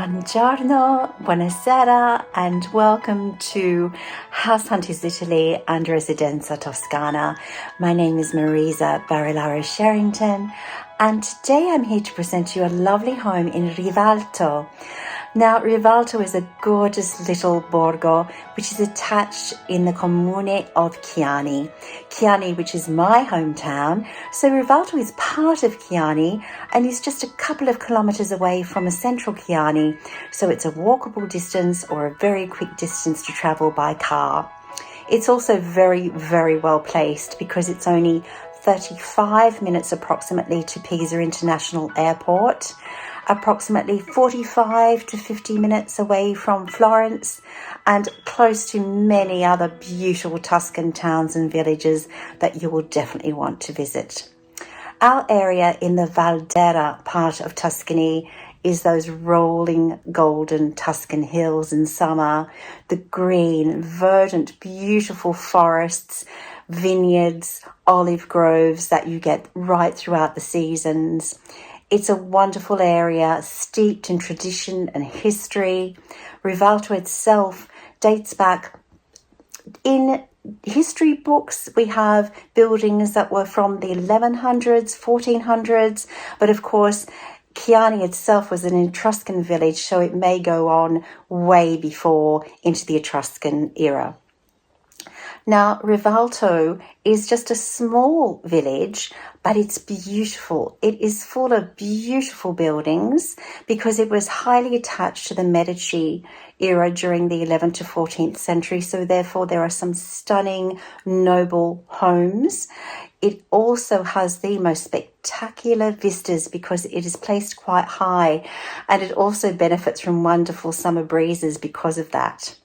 Buongiorno, buonasera, and welcome to House Hunters Italy and Residenza Toscana. My name is Marisa Barilaro Sherrington, and today I'm here to present you a lovely home in Rivalto. Now, Rivalto is a gorgeous little borgo which is attached in the comune of Chianni. Chianni, which is my hometown. So Rivalto is part of Chianni and is just a couple of kilometres away from a central Chianni. So it's a walkable distance or a very quick distance to travel by car. It's also very, very well placed because it's only 35 minutes approximately to Pisa International Airport, approximately 45 to 50 minutes away from Florence, and close to many other beautiful Tuscan towns and villages that you will definitely want to visit. Our area in the Valdera part of Tuscany is those rolling golden Tuscan hills in summer, the green, verdant, beautiful forests, vineyards, olive groves that you get right throughout the seasons. It's a wonderful area steeped in tradition and history. Rivalto itself dates back in history books. We have buildings that were from the 1100s, 1400s, but of course, Chianni itself was an Etruscan village, so it may go on way before into the Etruscan era. Now, Rivalto is just a small village, but it's beautiful. It is full of beautiful buildings because it was highly attached to the Medici era during the 11th to 14th century. So therefore, there are some stunning, noble homes. It also has the most spectacular vistas because it is placed quite high, and it also benefits from wonderful summer breezes because of that.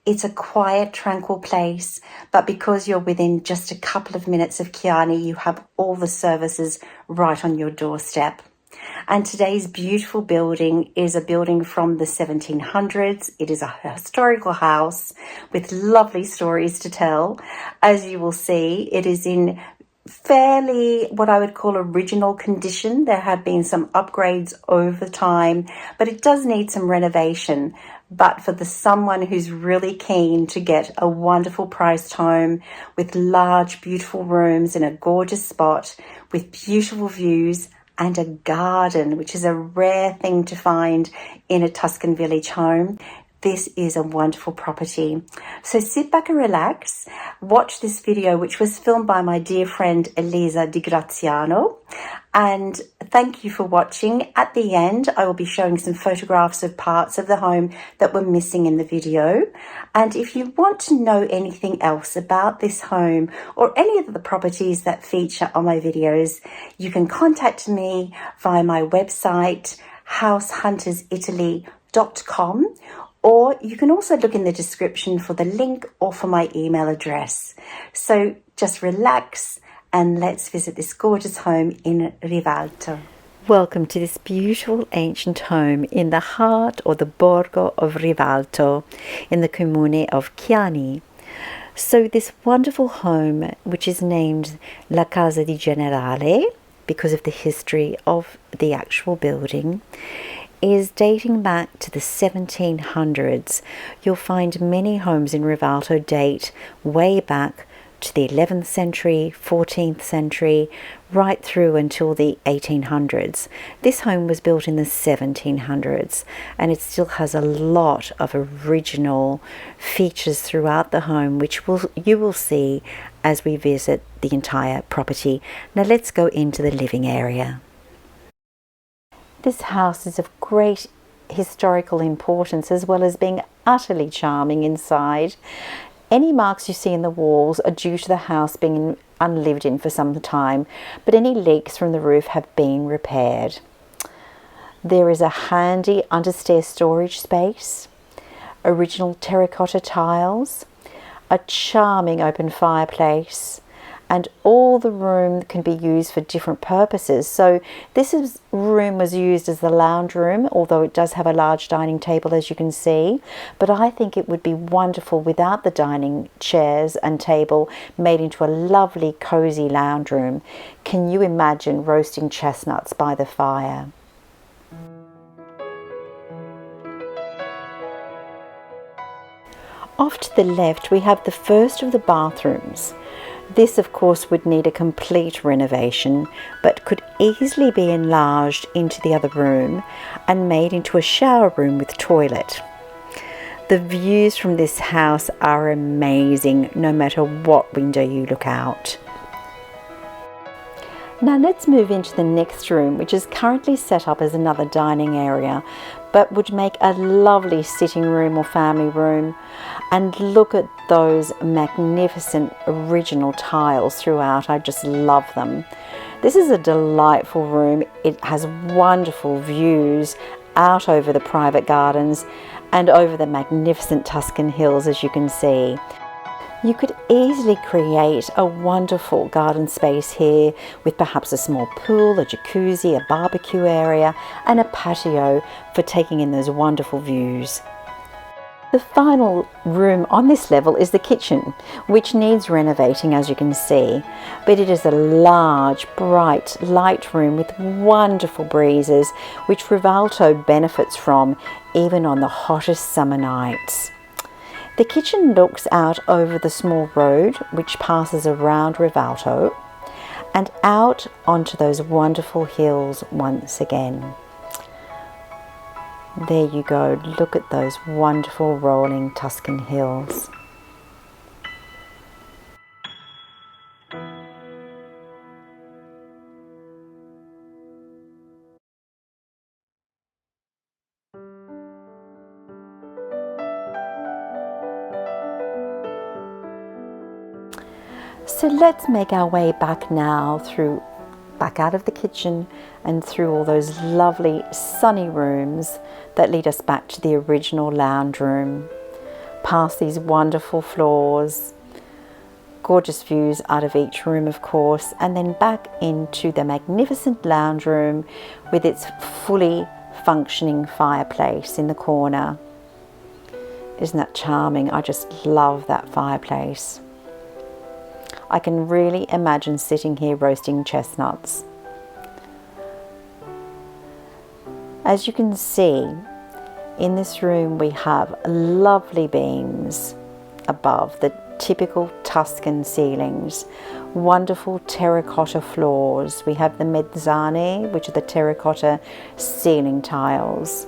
It's a quiet, tranquil place, but because you're within just a couple of minutes of Chianni, you have all the services right on your doorstep. And today's beautiful building is a building from the 1700s. It is a historical house with lovely stories to tell. As you will see, it is in fairly what I would call original condition. There have been some upgrades over time, but it does need some renovation. But for someone who's really keen to get a wonderful priced home with large, beautiful rooms in a gorgeous spot with beautiful views and a garden, which is a rare thing to find in a Tuscan village home, this is a wonderful property. So sit back and relax, watch this video, which was filmed by my dear friend Elisa di Graziano. And thank you for watching. At the end, I will be showing some photographs of parts of the home that were missing in the video. And if you want to know anything else about this home or any of the properties that feature on my videos, you can contact me via my website, househuntersitaly.com. Or you can also look in the description for the link or for my email address. So just relax and let's visit this gorgeous home in Rivalto. Welcome to this beautiful ancient home in the heart or the Borgo of Rivalto in the comune of Chianni. So this wonderful home, which is named La Casa di Generale because of the history of the actual building, is dating back to the 1700s. You'll find many homes in Rivalto date way back to the 11th century, 14th century, right through until the 1800s. This home was built in the 1700s and it still has a lot of original features throughout the home, which you will see as we visit the entire property. Now let's go into the living area. This house is of great historical importance as well as being utterly charming inside. Any marks you see in the walls are due to the house being unlived in for some time, but any leaks from the roof have been repaired. There is a handy understair storage space, original terracotta tiles, a charming open fireplace, and all the room can be used for different purposes. So room was used as the lounge room, although it does have a large dining table, as you can see. But I think it would be wonderful without the dining chairs and table, made into a lovely cozy lounge room. Can you imagine roasting chestnuts by the fire? Off to the left we have the first of the bathrooms. This of course would need a complete renovation, but could easily be enlarged into the other room and made into a shower room with toilet. The views from this house are amazing no matter what window you look out. Now let's move into the next room, which is currently set up as another dining area, but would make a lovely sitting room or family room. And look at those magnificent original tiles throughout. I just love them. This is a delightful room. It has wonderful views out over the private gardens and over the magnificent Tuscan hills, as you can see. You could easily create a wonderful garden space here with perhaps a small pool, a jacuzzi, a barbecue area and a patio for taking in those wonderful views. The final room on this level is the kitchen, which needs renovating, as you can see, but it is a large, bright, light room with wonderful breezes, which RIVALTO benefits from even on the hottest summer nights. The kitchen looks out over the small road which passes around RIVALTO and out onto those wonderful hills once again. There you go, look at those wonderful rolling Tuscan hills. So let's make our way back now back out of the kitchen and through all those lovely sunny rooms that lead us back to the original lounge room, past these wonderful floors, gorgeous views out of each room of course, and then back into the magnificent lounge room with its fully functioning fireplace in the corner. Isn't that charming? I just love that fireplace. I can really imagine sitting here roasting chestnuts. As you can see, in this room we have lovely beams above the typical Tuscan ceilings, wonderful terracotta floors. We have the mezzane, which are the terracotta ceiling tiles.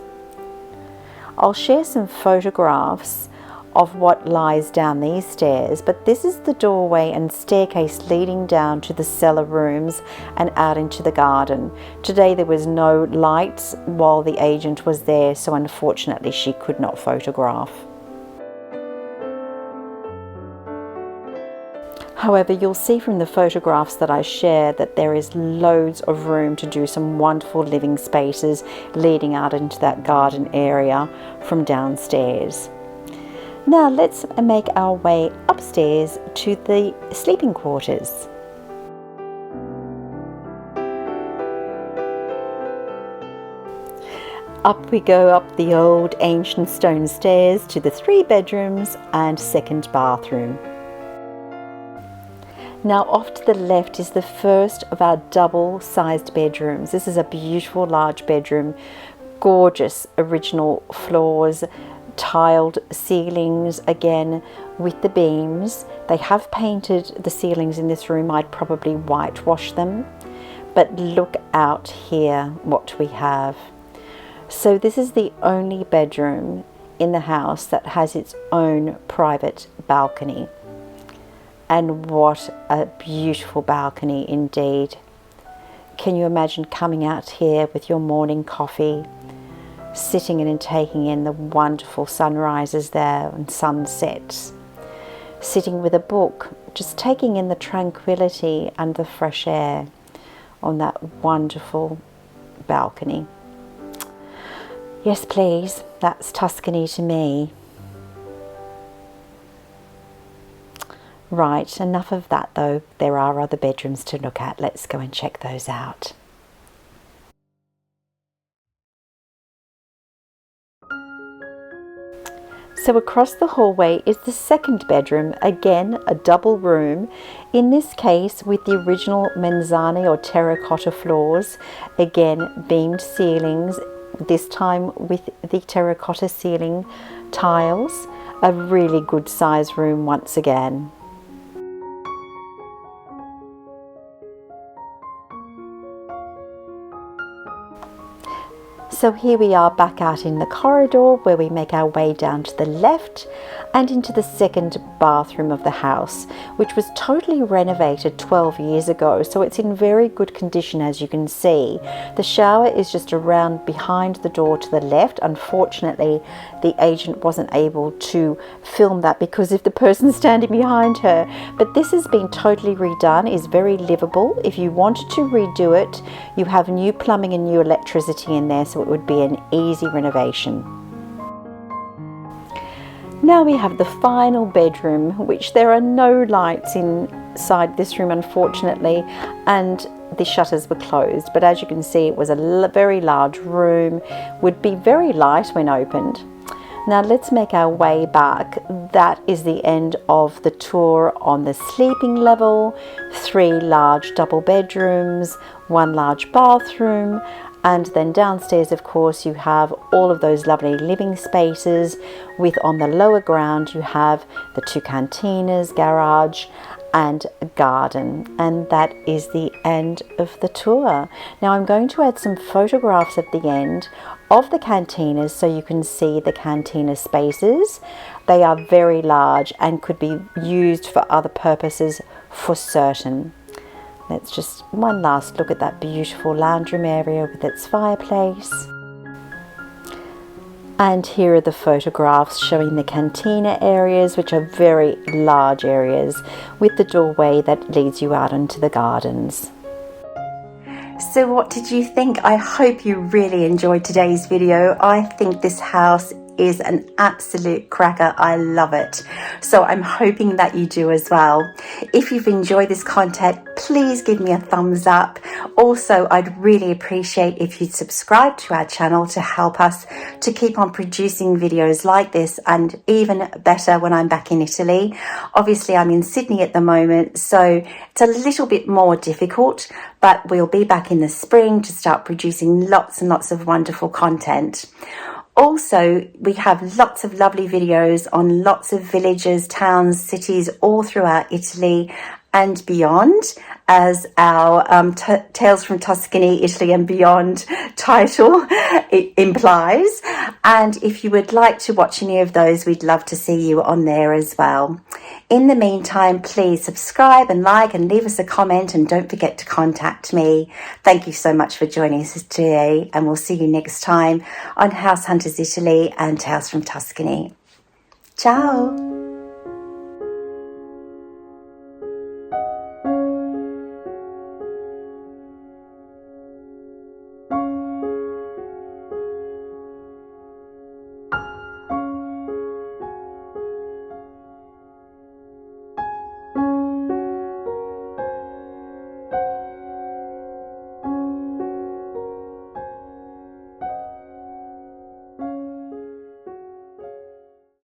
I'll share some photographs of what lies down these stairs, but this is the doorway and staircase leading down to the cellar rooms and out into the garden. Today there was no lights while the agent was there, so unfortunately she could not photograph. However, you'll see from the photographs that I share that there is loads of room to do some wonderful living spaces leading out into that garden area from downstairs. Now let's make our way upstairs to the sleeping quarters. Up we go up the old ancient stone stairs to the 3 bedrooms and 2nd bathroom. Now off to the left is the first of our double-sized bedrooms. This is a beautiful large bedroom, gorgeous original floors, tiled ceilings again with the beams. They have painted the ceilings in this room. I'd probably whitewash them, but look out here what we have. So this is the only bedroom in the house that has its own private balcony, and what a beautiful balcony indeed. Can you imagine coming out here with your morning coffee, sitting in and taking in the wonderful sunrises there and sunsets, sitting with a book, just taking in the tranquility and the fresh air on that wonderful balcony. Yes please, that's Tuscany to me. Right, enough of that though. There are other bedrooms to look at. Let's go and check those out. So across the hallway is the 2nd bedroom, again a double room, in this case with the original mezzane or terracotta floors, again beamed ceilings, this time with the terracotta ceiling tiles, a really good size room once again. So here we are back out in the corridor where we make our way down to the left and into the second bathroom of the house, which was totally renovated 12 years ago, so it's in very good condition. As you can see, the shower is just around behind the door to the left. Unfortunately, the agent wasn't able to film that because of the person standing behind her, but this has been totally redone, is very livable. If you wanted to redo it, you have new plumbing and new electricity in there, so it would be an easy renovation. Now we have the final bedroom, which there are no lights inside this room, unfortunately, and the shutters were closed. But as you can see, it was a very large room, would be very light when opened. Now let's make our way back. That is the end of the tour on the sleeping level. 3 large double bedrooms, 1 large bathroom, and then downstairs, of course, you have all of those lovely living spaces with, on the lower ground, you have the 2 cantinas, garage and a garden. And that is the end of the tour. Now I'm going to add some photographs at the end of the cantinas so you can see the cantina spaces. They are very large and could be used for other purposes for certain. Let's just one last look at that beautiful lounge room area with its fireplace. And here are the photographs showing the cantina areas, which are very large areas, with the doorway that leads you out into the gardens. So what did you think? I hope you really enjoyed today's video. I think this house is an absolute cracker. I love it. So I'm hoping that you do as well. If you've enjoyed this content, please give me a thumbs up. Also, I'd really appreciate if you'd subscribe to our channel to help us to keep on producing videos like this, and even better when I'm back in Italy. Obviously, I'm in Sydney at the moment, so it's a little bit more difficult, but we'll be back in the spring to start producing lots and lots of wonderful content. Also, we have lots of lovely videos on lots of villages, towns, cities all throughout Italy and beyond, as our Tales from Tuscany, Italy and Beyond title it implies. And if you would like to watch any of those, we'd love to see you on there as well. In the meantime, please subscribe and like and leave us a comment, and don't forget to contact me. Thank you so much for joining us today, and we'll see you next time on House Hunters Italy and Tales from Tuscany. Ciao!